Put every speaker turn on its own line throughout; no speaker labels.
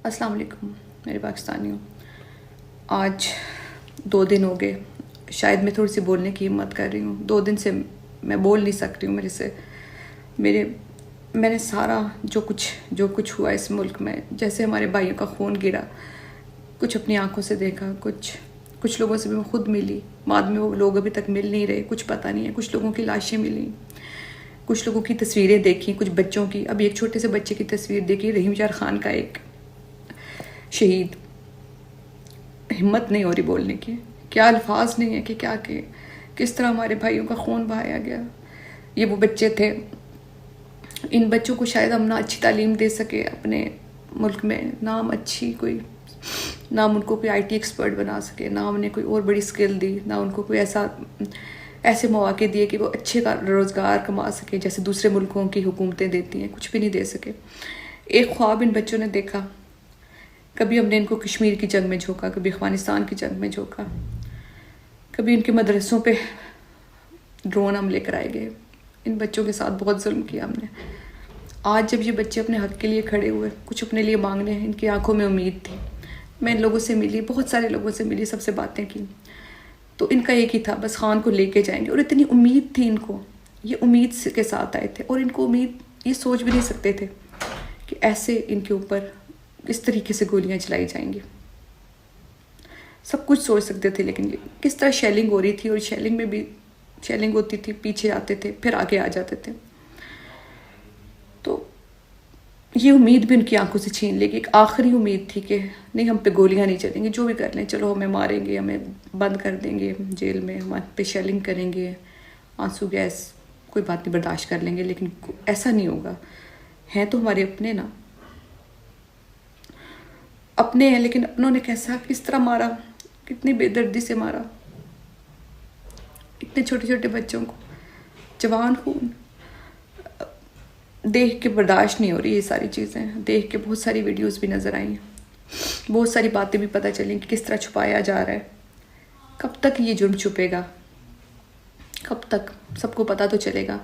السلام علیکم میرے پاکستانیوں. آج 2 دن ہو گئے، شاید میں تھوڑی سی بولنے کی ہمت کر رہی ہوں. 2 دن سے میں بول نہیں سکتی ہوں. میں نے سارا جو کچھ ہوا اس ملک میں، جیسے ہمارے بھائیوں کا خون گرا، کچھ اپنی آنکھوں سے دیکھا، کچھ لوگوں سے بھی میں خود ملی. بعد میں وہ لوگ ابھی تک مل نہیں رہے، کچھ پتہ نہیں ہے. کچھ لوگوں کی لاشیں ملیں، کچھ لوگوں کی تصویریں دیکھیں، کچھ بچوں کی. اب ایک چھوٹے سے بچے کی تصویر دیکھی، رحیم یار خان کا، ایک شہید. ہمت نہیں ہو رہی بولنے کی، کیا الفاظ نہیں ہے کہ کیا کہ کس طرح ہمارے بھائیوں کا خون بہایا گیا. یہ وہ بچے تھے. ان بچوں کو شاید ہم نہ اچھی تعلیم دے سکے اپنے ملک میں، نہ ہم ان کو کوئی IT ایکسپرٹ بنا سکے، نہ ہم نے کوئی اور بڑی سکل دی، نہ ان کو کوئی ایسے مواقع دیے کہ وہ اچھے روزگار کما سکے جیسے دوسرے ملکوں کی حکومتیں دیتی ہیں. کچھ بھی نہیں دے سکے. ایک خواب ان بچوں نے دیکھا. کبھی ہم نے ان کو کشمیر کی جنگ میں جھونکا، کبھی افغانستان کی جنگ میں جھونکا، کبھی ان کے مدرسوں پہ ڈرون ہم لے کر آئے گئے. ان بچوں کے ساتھ بہت ظلم کیا ہم نے. آج جب یہ بچے اپنے حق کے لیے کھڑے ہوئے، کچھ اپنے لیے مانگنے ہیں، ان کی آنکھوں میں امید تھی. میں ان لوگوں سے ملی، بہت سارے لوگوں سے ملی، سب سے باتیں کی، تو ان کا ایک ہی تھا، بس خان کو لے کے جائیں گے. اور اتنی امید تھی ان کو، یہ امید کے ساتھ آئے تھے. اور ان کو امید، یہ سوچ بھی نہیں سکتے تھے کہ ایسے ان کے اوپر اس طریقے سے گولیاں چلائی جائیں گی. سب کچھ سوچ سکتے تھے، لیکن کس طرح شیلنگ ہو رہی تھی، اور شیلنگ میں بھی شیلنگ ہوتی تھی، پیچھے آتے تھے، پھر آگے آ جاتے تھے. تو یہ امید بھی ان کی آنکھوں سے چھین لے گی. ایک آخری امید تھی کہ نہیں، ہم پہ گولیاں نہیں چلیں گی، جو بھی کر لیں، چلو ہمیں ماریں گے، ہمیں بند کر دیں گے جیل میں، ہمارے پہ شیلنگ کریں گے، آنسو گیس، کوئی بات نہیں، برداشت کر لیں گے. لیکن ایسا نہیں ہوگا. ہیں تو ہمارے اپنے نا، اپنے ہیں، لیکن اپنوں نے کس طرح مارا، کتنی بے دردی سے مارا. اتنے چھوٹے چھوٹے بچوں کو، جوان خون. دیکھ کے برداشت نہیں ہو رہی یہ ساری چیزیں. دیکھ کے بہت ساری ویڈیوز بھی نظر آئیں، بہت ساری باتیں بھی پتہ چلیں کہ کس طرح چھپایا جا رہا ہے. کب تک یہ جرم چھپے گا؟ کب تک؟ سب کو پتہ تو چلے گا،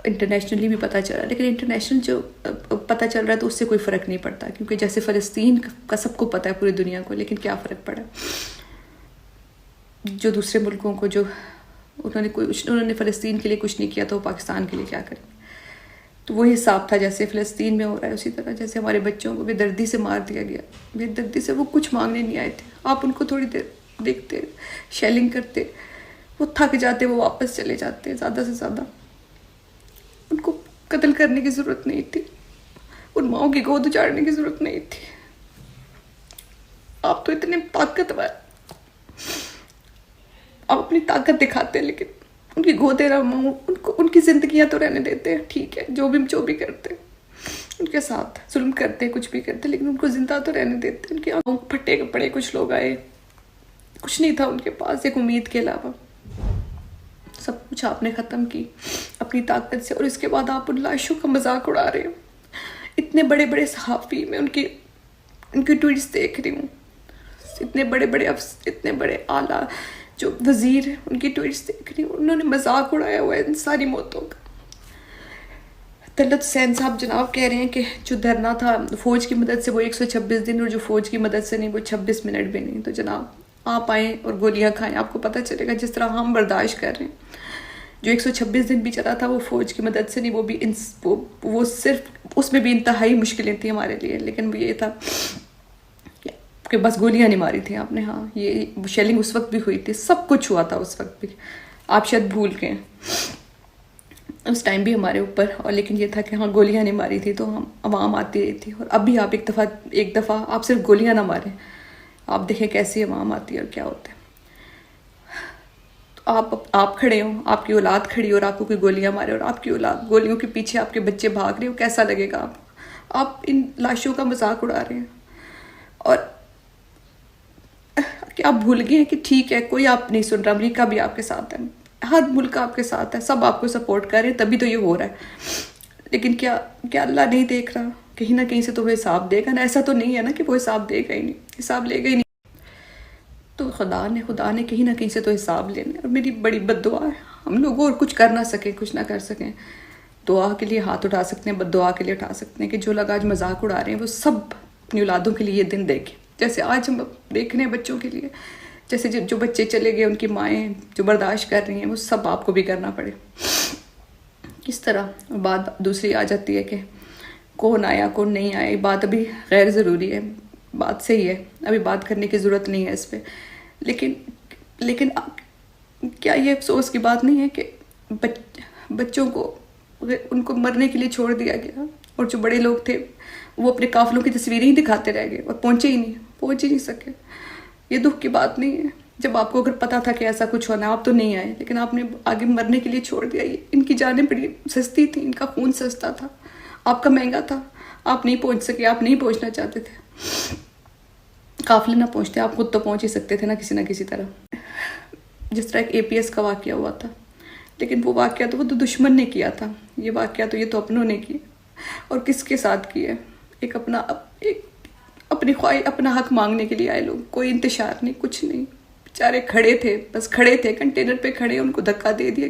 انٹرنیشنلی بھی پتہ چل رہا ہے. لیکن انٹرنیشنل جو پتہ چل رہا ہے تو اس سے کوئی فرق نہیں پڑتا، کیونکہ جیسے فلسطین کا سب کو پتہ ہے، پوری دنیا کو. لیکن کیا فرق پڑا؟ جو دوسرے ملکوں کو، جو انہوں نے فلسطین کے لیے کچھ نہیں کیا، تو وہ پاکستان کے لیے کیا کریں؟ تو وہی حساب تھا جیسے فلسطین میں ہو رہا ہے. اسی طرح جیسے ہمارے بچوں کو بے دردی سے مار دیا گیا. بے دردی سے. وہ کچھ مانگنے نہیں آئے تھے. آپ ان کو تھوڑی دیر دیکھتے، شیلنگ کرتے، وہ تھک جاتے، وہ واپس چلے جاتے. زیادہ سے زیادہ ان کو قتل کرنے کی ضرورت نہیں تھی، ان ماؤں کی گود اجاڑنے کی ضرورت نہیں تھی. آپ تو اتنے طاقتور، آپ اپنی طاقت دکھاتے ہیں، لیکن ان کی گودیں رہا، ان کی زندگیاں تو رہنے دیتے ہیں. ٹھیک ہے، جو بھی کرتے ان کے ساتھ ظلم کرتے، کچھ بھی کرتے، لیکن ان کو زندہ تو رہنے دیتے. ان کے آنکھوں پھٹے کپڑے. کچھ لوگ آئے، کچھ نہیں تھا ان کے پاس ایک امید کے علاوہ. سب کچھ آپ نے ختم کی اپنی طاقت سے، اور اس کے بعد آپ ان لاشوں کا مذاق اڑا رہے ہو. اتنے بڑے بڑے صحافی، میں ان کی ٹویٹس دیکھ رہی ہوں. اتنے بڑے اعلیٰ جو وزیر ہیں، ان کی ٹویٹس دیکھ رہی ہوں. انہوں نے مذاق اڑایا ہوا ہے ان ساری موتوں کا. طلعت حسین صاحب جناب کہہ رہے ہیں کہ جو دھرنا تھا فوج کی مدد سے وہ 126 دن، اور جو فوج کی مدد سے نہیں وہ 26 منٹ بھی نہیں. تو جناب آپ آئیں اور گولیاں کھائیں، آپ کو پتہ چلے گا. جس طرح ہم برداشت کر رہے ہیں، جو 126 دن بھی چلا تھا وہ فوج کی مدد سے نہیں، وہ صرف اس میں بھی انتہائی مشکلیں تھیں ہمارے لیے. لیکن وہ یہ تھا کہ بس گولیاں نہیں ماری تھیں آپ نے. ہاں، یہ شیلنگ اس وقت بھی ہوئی تھی، سب کچھ ہوا تھا اس وقت بھی. آپ شاید بھول گئے اس ٹائم بھی ہمارے اوپر. اور لیکن یہ تھا کہ ہاں گولیاں نہیں ماری تھی تو ہم عوام آتی رہی تھی. اور اب بھی آپ ایک دفعہ آپ صرف گولیاں نہ ماریں، آپ دیکھیں کیسی عوام آتی ہے اور کیا ہوتا ہے. تو آپ کھڑے ہوں، آپ کی اولاد کھڑی اور آپ کو کوئی گولیاں مارے، اور آپ کی اولاد گولیوں کے پیچھے، آپ کے بچے بھاگ رہے ہو، کیسا لگے گا؟ آپ ان لاشوں کا مذاق اڑا رہے ہیں. اور کہ آپ بھول گئے ہیں کہ ٹھیک ہے، کوئی آپ نہیں سن رہا. امریکہ بھی آپ کے ساتھ ہے، ہر ملک آپ کے ساتھ ہے، سب آپ کو سپورٹ کر رہے ہیں، تبھی تو یہ ہو رہا ہے. لیکن کیا اللہ نہیں دیکھ رہا؟ کہیں نہ کہیں سے تو وہ حساب دے گا نا. ایسا تو نہیں ہے نا کہ وہ حساب دے گا ہی نہیں، حساب لے گا ہی نہیں. تو خدا نے کہیں نہ کہیں سے تو حساب لینا ہے. اور میری بڑی بد دعا ہے ہم لوگ اور کچھ کر نہ سکیں، کچھ نہ کر سکیں، دعا کے لیے ہاتھ اٹھا سکتے ہیں، بد دعا کے لیے اٹھا سکتے ہیں کہ جو لوگ آج مذاق اڑا رہے ہیں وہ سب اپنی اولادوں کے لیے یہ دن دیکھیں، جیسے آج ہم دیکھ رہے ہیں بچوں کے لیے، جیسے جو بچے چلے گئے ان کی مائیں جو برداشت کر رہی ہیں وہ سب آپ کو بھی کرنا پڑے. کس طرح بات دوسری آ جاتی ہے کہ کون آیا کون نہیں آیا، یہ بات ابھی غیر ضروری ہے، بات صحیح ہے، ابھی بات کرنے کی ضرورت نہیں ہے اس پہ. لیکن کیا یہ افسوس کی بات نہیں ہے کہ بچوں کو ان کو مرنے کے لیے چھوڑ دیا گیا، اور جو بڑے لوگ تھے وہ اپنے قافلوں کی تصویریں ہی دکھاتے رہ گئے اور پہنچ ہی نہیں سکے. یہ دکھ کی بات نہیں ہے، جب آپ کو اگر پتا تھا کہ ایسا کچھ ہونا، آپ تو نہیں آئے لیکن آپ نے آگے مرنے کے لیے چھوڑ دیا. ان کی جانیں بڑی سستی تھیں، ان کا خون سستا تھا، آپ کا مہنگا تھا، آپ نہیں پہنچ سکے، آپ نہیں پہنچنا چاہتے تھے. قافلے نہ پہنچتے، آپ خود تو پہنچ ہی سکتے تھے نا کسی نہ کسی طرح. جس طرح ایک APS کا واقعہ ہوا تھا، لیکن وہ واقعہ تو وہ تو دشمن نے کیا تھا، یہ واقعہ تو یہ تو اپنوں نے کیا. اور کس کے ساتھ کیا؟ ایک اپنی خواہش، اپنا حق مانگنے کے لیے آئے لوگ، کوئی انتشار نہیں، کچھ نہیں. بیچارے کھڑے تھے، بس کھڑے تھے کنٹینر پہ کھڑے، ان کو دھکا دے دیا.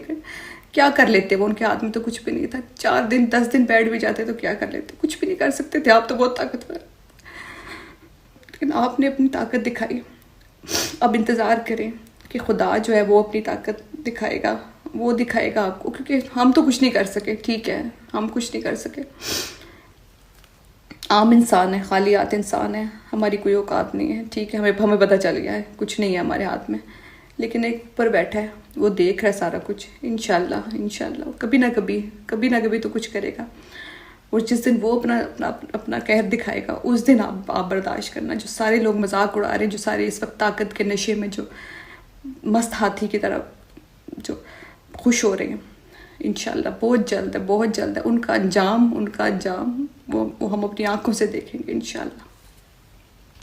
کیا کر لیتے وہ؟ ان کے ہاتھ میں تو کچھ بھی نہیں تھا. 4 دن 10 دن بیٹھ بھی جاتے تو کیا کر لیتے؟ کچھ بھی نہیں کر سکتے تھے. آپ تو بہت طاقتور، لیکن آپ نے اپنی طاقت دکھائی. اب انتظار کریں کہ خدا جو ہے وہ اپنی طاقت دکھائے گا، وہ دکھائے گا آپ کو، کیونکہ ہم تو کچھ نہیں کر سکے. ٹھیک ہے، ہم کچھ نہیں کر سکے، عام انسان ہے، خالیات انسان ہے، ہماری کوئی اوقات نہیں ہے. ٹھیک ہے، ہمیں پتہ چل گیا ہے کچھ نہیں ہے ہمارے ہاتھ میں، لیکن ایک اوپر بیٹھا ہے، وہ دیکھ رہا ہے سارا کچھ. انشاءاللہ کبھی نہ کبھی تو کچھ کرے گا. اور جس دن وہ اپنا قہر دکھائے گا، اس دن آپ برداشت کرنا. جو سارے لوگ مذاق اڑا رہے ہیں، جو سارے اس وقت طاقت کے نشے میں جو مست ہاتھی کی طرح جو خوش ہو رہے ہیں، انشاءاللہ بہت جلد ہے، ان کا انجام وہ ہم اپنی آنکھوں سے دیکھیں گے انشاءاللہ.